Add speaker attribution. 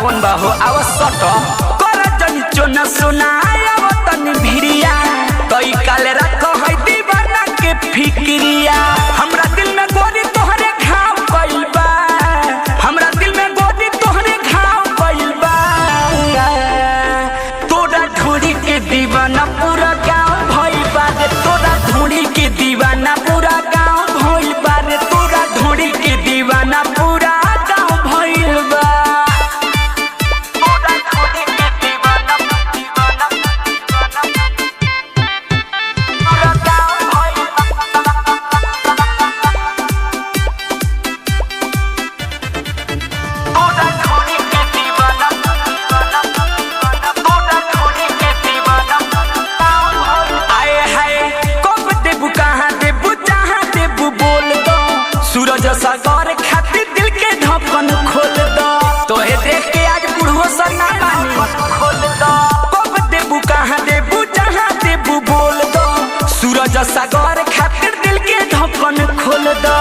Speaker 1: कौन बा हो आवसट कर जनी चोना सुनाया तनी भिरिया तई काले रख है दीवाना के फिक्रिया हमरा दिल में गोरी तोहरे घाव कइल बा हमरा दिल में गोरी तोहरे घाव कइल बा तोरा ढोरी के दीवाना पूरा गांव भइल बा रे तोरा ढोरी के दीवाना पूरा गांव भइल बा रे तोरा ढोरी के दीवाना पूरा गांव भइल बा तोरा ढोरी के दीवाना दीवाना पूरा गांव भइल तोरा ढोरी के दीवाना तोरा ढोरी के दीवाना आए हाय कब देबू कहाँ देबू जहाँ देबू बोल दो सूरज सागर खातिर दिल के ढक्कन खोल दो तोहे देख के आज बुढ़ो सन्ना बानी खोल दो कब देबू कहाँ देबू जहाँ देबू बोल दो सूरज सागर खातिर दिल के ढक्कन खोल दो।